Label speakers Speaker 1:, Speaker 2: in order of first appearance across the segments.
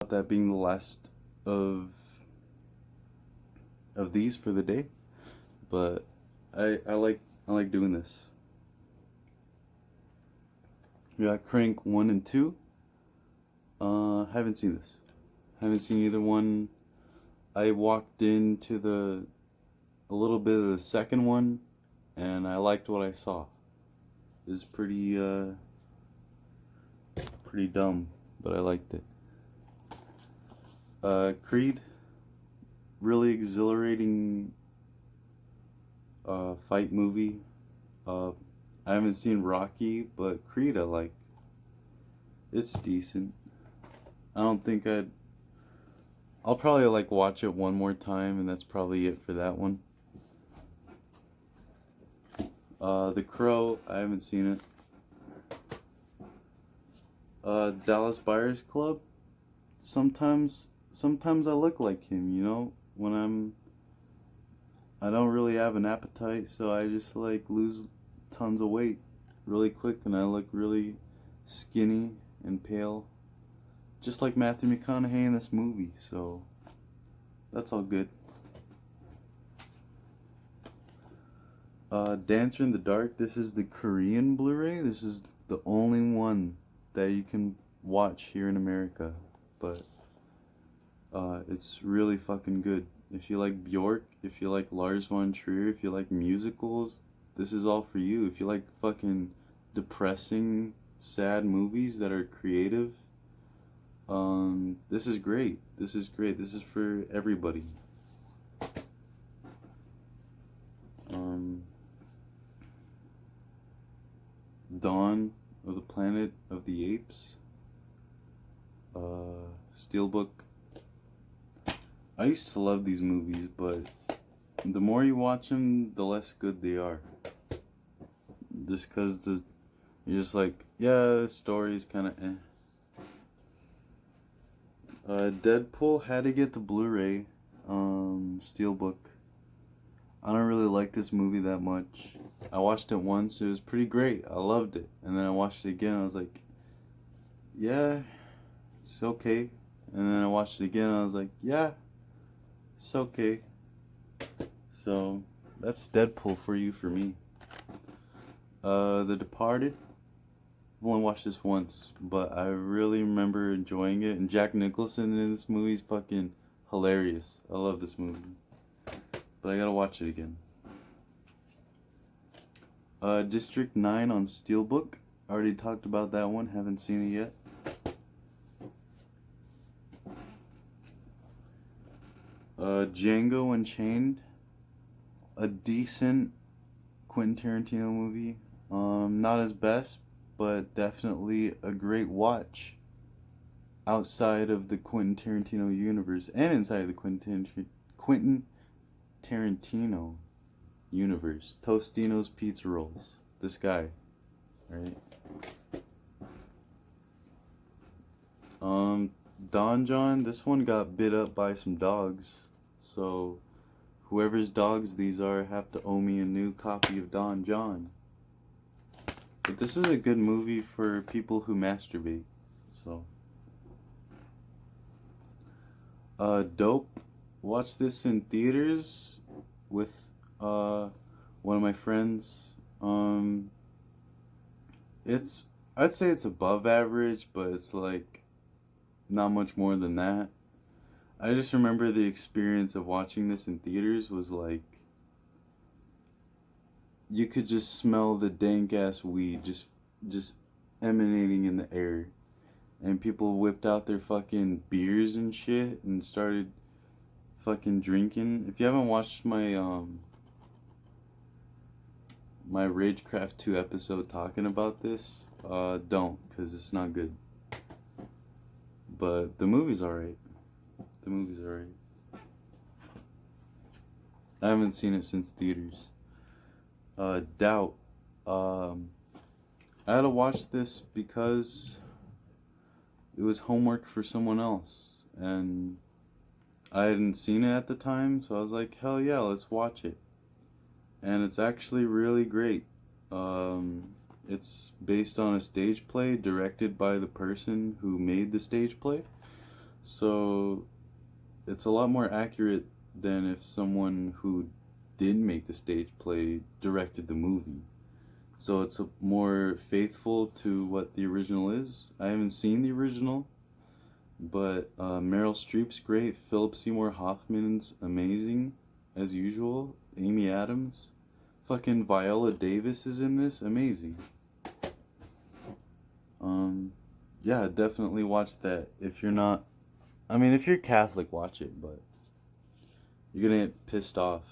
Speaker 1: That being the last of these for the day, but I like doing this. We got Crank 1 and 2. Haven't seen this. Haven't seen either one. I walked into a little bit of the second one, and I liked what I saw. It's pretty dumb, but I liked it. Creed, really exhilarating fight movie. I haven't seen Rocky, but Creed I like. It's decent. I don't think I'll probably like watch it one more time, and that's probably it for that one. The Crow, I haven't seen it. Dallas Buyers Club. Sometimes I look like him, when I don't really have an appetite, so I just like lose tons of weight really quick, and I look really skinny and pale, just like Matthew McConaughey in this movie. So that's all good. Dancer in the Dark. This is the Korean Blu-ray. This is the only one that you can watch here in America, but it's really fucking good. If you like Bjork, if you like Lars von Trier, if you like musicals, this is all for you. If you like fucking depressing, sad movies that are creative, this is great. This is great. This is for everybody. Dawn of the Planet of the Apes. Steelbook. I used to love these movies, but the more you watch them, the less good they are. Just because you're just like, yeah, the story is kind of eh. Deadpool, had to get the Blu-ray, Steelbook. I don't really like this movie that much. I watched it once, it was pretty great. I loved it. And then I watched it again, I was like, yeah, it's okay. And then I watched it again, I was like, yeah, it's okay. So, that's Deadpool for you, for me. The Departed. I've only watched this once, but I really remember enjoying it. And Jack Nicholson in this movie is fucking hilarious. I love this movie. But I gotta watch it again. District 9 on Steelbook. I already talked about that one, haven't seen it yet. Django Unchained. A decent Quentin Tarantino movie. Not his best, but definitely a great watch outside of the Quentin Tarantino universe and inside of the Quentin Tarantino universe. Tostino's Pizza Rolls. This guy, right? Don John. This one got bit up by some dogs, so whoever's dogs these are have to owe me a new copy of Don John. But this is a good movie for people who masturbate. So, Dope. Watched this in theaters with one of my friends. I'd say it's above average, but it's like not much more than that. I just remember the experience of watching this in theaters was like, you could just smell the dank ass weed just emanating in the air, and people whipped out their fucking beers and shit and started fucking drinking. If you haven't watched my my Ragecraft 2 episode talking about this, don't, because it's not good. But the movie's alright. The movie's alright. I haven't seen it since theaters. Doubt. I had to watch this because it was homework for someone else, and I hadn't seen it at the time, so I was like, hell yeah, let's watch it. And it's actually really great. It's based on a stage play directed by the person who made the stage play. So it's a lot more accurate than if someone who did make the stage play directed the movie. So it's more faithful to what the original is. I haven't seen the original, but Meryl Streep's great. Philip Seymour Hoffman's amazing, as usual. Amy Adams. Fucking Viola Davis is in this. Amazing. Yeah, definitely watch that. If you're not... I mean, if you're Catholic, watch it, but you're gonna get pissed off.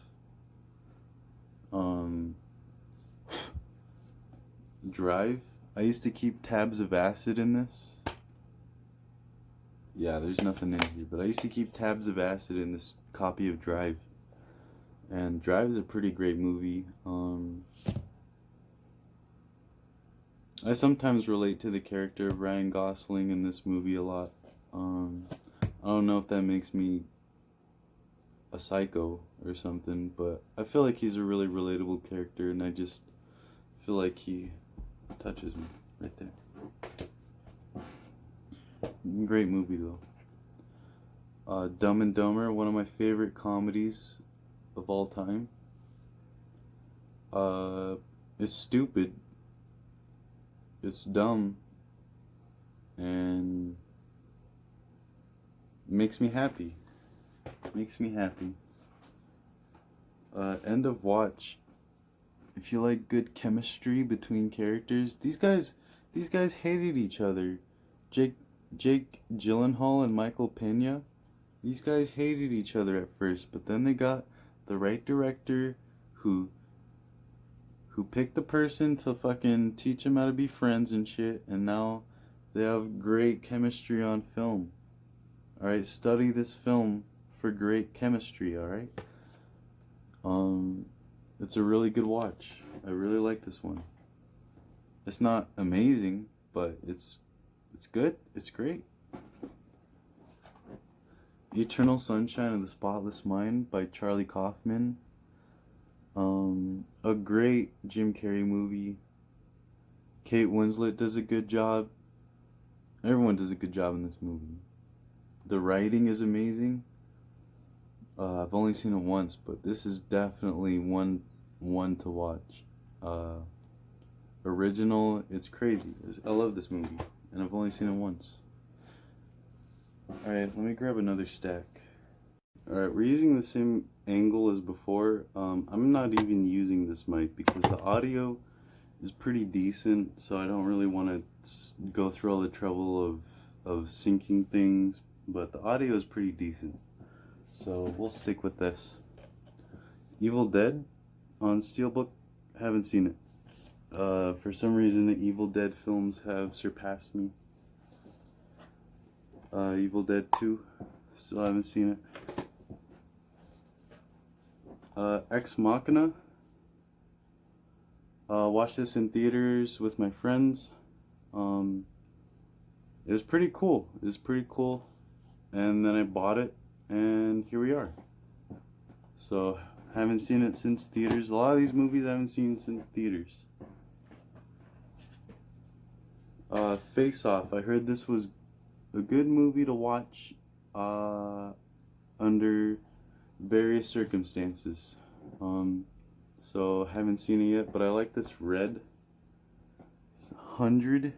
Speaker 1: Drive. I used to keep tabs of acid in this. Yeah, there's nothing in here, but I used to keep tabs of acid in this copy of Drive. And Drive is a pretty great movie. I sometimes relate to the character of Ryan Gosling in this movie a lot. I don't know if that makes me a psycho or something, but I feel like he's a really relatable character, and I just feel like he touches me right there. Great movie though. Dumb and Dumber, one of my favorite comedies of all time. It's stupid, it's dumb, and makes me happy. Makes me happy. End of watch. If you like good chemistry between characters, these guys hated each other. Jake Gyllenhaal and Michael Pena, these guys hated each other at first, but then they got the right director who picked the person to fucking teach them how to be friends and shit, and now they have great chemistry on film. Alright, study this film for great chemistry, alright? It's a really good watch. I really like this one. It's not amazing, but it's good. It's great. Eternal Sunshine of the Spotless Mind by Charlie Kaufman. A great Jim Carrey movie. Kate Winslet does a good job. Everyone does a good job in this movie. The writing is amazing. I've only seen it once, but this is definitely one to watch. Original, it's crazy. I love this movie, and I've only seen it once. Alright, let me grab another stack. Alright, we're using the same angle as before. I'm not even using this mic because the audio is pretty decent, so I don't really want to go through all the trouble of syncing things, but the audio is pretty decent. So we'll stick with this. Evil Dead on Steelbook. Haven't seen it. For some reason, the Evil Dead films have surpassed me. Evil Dead 2. Still haven't seen it. Ex Machina. Watched this in theaters with my friends. It was pretty cool. And then I bought it, and here we are. So, haven't seen it since theaters. A lot of these movies I haven't seen since theaters. Face Off. I heard this was a good movie to watch under various circumstances. So, haven't seen it yet, but I like this red. It's 100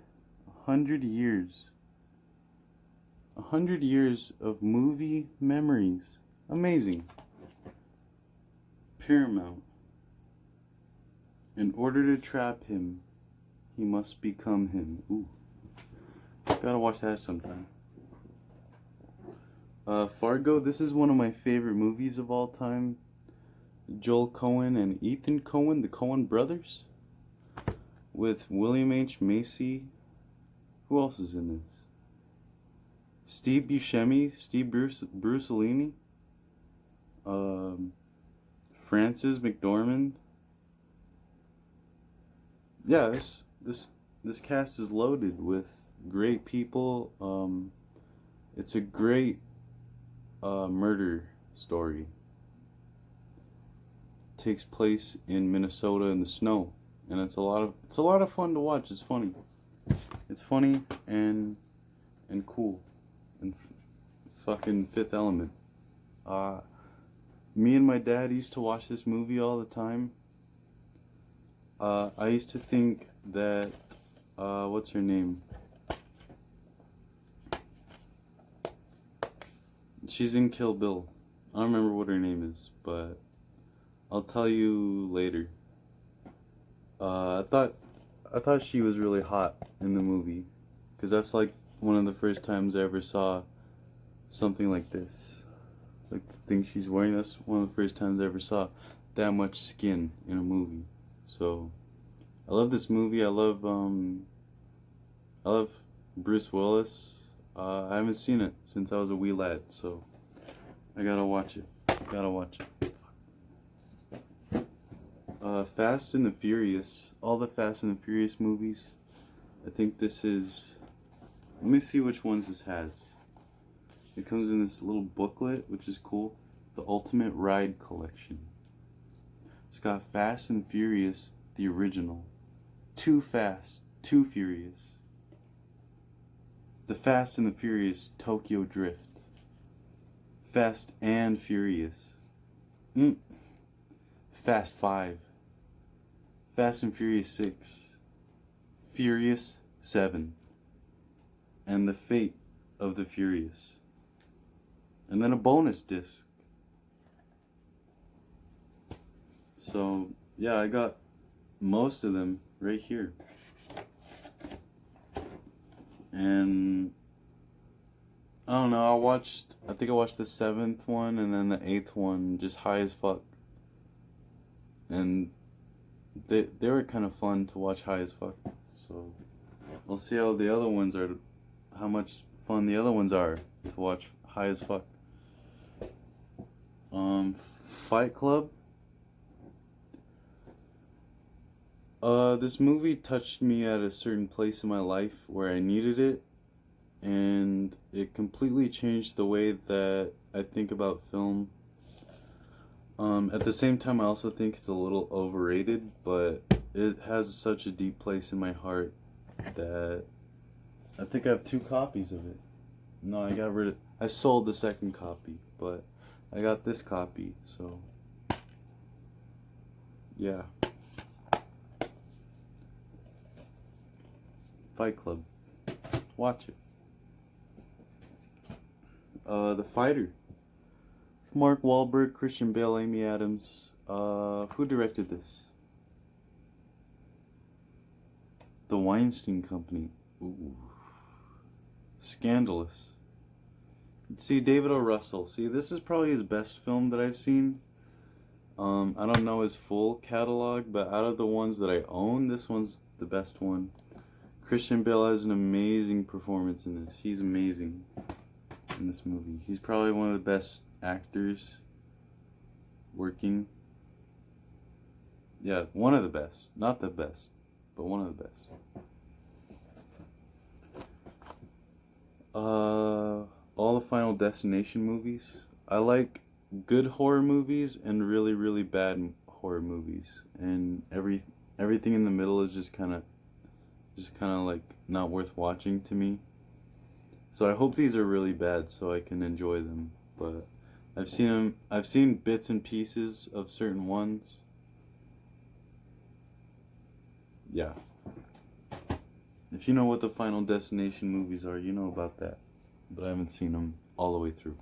Speaker 1: years. 100 years of movie memories. Amazing. Paramount. In order to trap him, he must become him. Ooh. Gotta watch that sometime. Fargo. This is one of my favorite movies of all time. Joel Coen and Ethan Coen, the Coen brothers. With William H. Macy. Who else is in this? Steve Buscemi, Steve Brusolini, Frances McDormand. Yeah, this cast is loaded with great people. It's a great murder story. It takes place in Minnesota in the snow, and it's a lot of fun to watch. It's funny and cool. fucking Fifth Element. Uh, Me and my dad used to watch this movie all the time. I used to think that, what's her name? She's in Kill Bill. I don't remember what her name is, but I'll tell you later. I thought she was really hot in the movie, because that's like one of the first times I ever saw something like this. Like the thing she's wearing, that's one of the first times I ever saw that much skin in a movie. So I love this movie. I love Bruce Willis. I haven't seen it since I was a wee lad, so I gotta watch it. Gotta watch it. Fast and the Furious. All the Fast and the Furious movies. I think this is... Let me see which ones this has. It comes in this little booklet, which is cool. The Ultimate Ride Collection. It's got Fast and Furious, the original. Too Fast, Too Furious. The Fast and the Furious Tokyo Drift. Fast and Furious. Fast 5. Fast and Furious 6. Furious 7. And The Fate of the Furious. And then a bonus disc. So, yeah, I got most of them right here. And I don't know, I think I watched the 7th one and then the 8th one just high as fuck. And they were kind of fun to watch high as fuck. So we'll see how the other ones are, how much fun the other ones are to watch high as fuck. Fight Club. This movie touched me at a certain place in my life where I needed it, and it completely changed the way that I think about film. At the same time, I also think it's a little overrated, but it has such a deep place in my heart that I think I have 2 copies of it. No, I sold the second copy, but I got this copy, so yeah. Fight Club. Watch it. The Fighter. It's Mark Wahlberg, Christian Bale, Amy Adams. Who directed this? The Weinstein Company. Ooh. Scandalous. See, David O. Russell. See, this is probably his best film that I've seen. I don't know his full catalog, but out of the ones that I own, this one's the best one. Christian Bale has an amazing performance in this. He's amazing in this movie. He's probably one of the best actors working. Yeah, one of the best. Not the best, but one of the best. All the Final Destination movies. I like good horror movies and really, really bad horror movies. And everything in the middle is just kind of like not worth watching to me. So I hope these are really bad so I can enjoy them. But I've seen bits and pieces of certain ones. Yeah. If you know what the Final Destination movies are, you know about that. But I haven't seen them all the way through.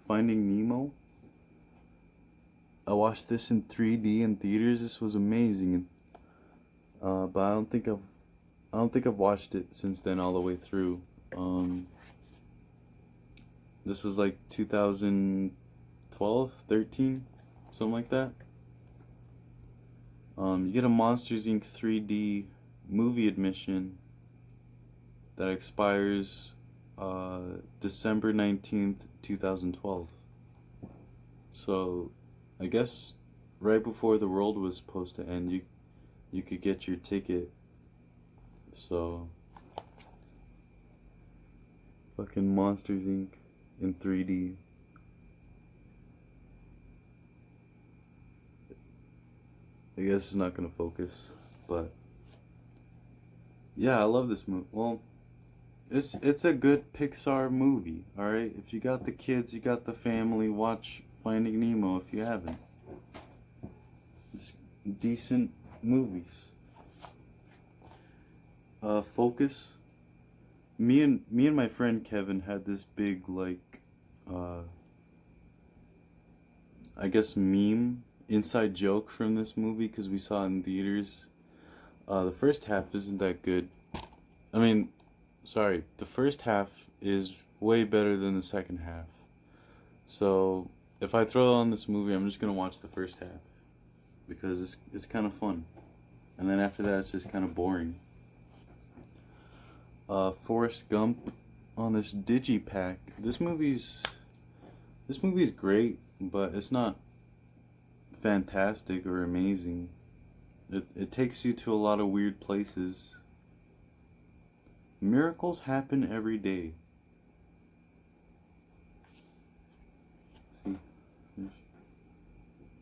Speaker 1: Finding Nemo. I watched this in 3D in theaters. This was amazing. But I don't think I've watched it since then all the way through. This was like 2012, 13, something like that. You get a Monsters Inc. 3D movie admission that expires December 19th, 2012. So I guess right before the world was supposed to end, you could get your ticket. So fucking Monsters Inc. in 3D. I guess it's not gonna focus, but yeah, I love this movie. Well, It's a good Pixar movie, all right? If you got the kids, you got the family, watch Finding Nemo if you haven't. It's decent movies. Focus. Me and my friend Kevin had this big I guess meme inside joke from this movie because we saw it in theaters. The first half isn't that good. I mean, sorry, the first half is way better than the second half. So if I throw on this movie, I'm just gonna watch the first half because it's kind of fun, and then after that, it's just kind of boring. Forrest Gump on this digipack. This movie's great, but it's not fantastic or amazing. It takes you to a lot of weird places. Miracles happen every day. See,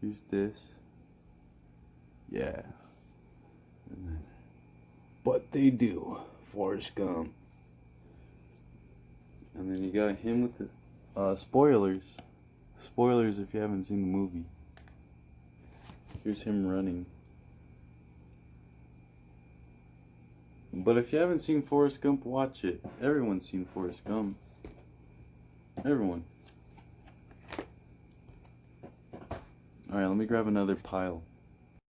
Speaker 1: here's this. Yeah. But they do. Forrest Gump. And then you got him with the spoilers. Spoilers if you haven't seen the movie. Here's him running. But if you haven't seen Forrest Gump, watch it. Everyone's seen Forrest Gump. Everyone. Alright, let me grab another pile.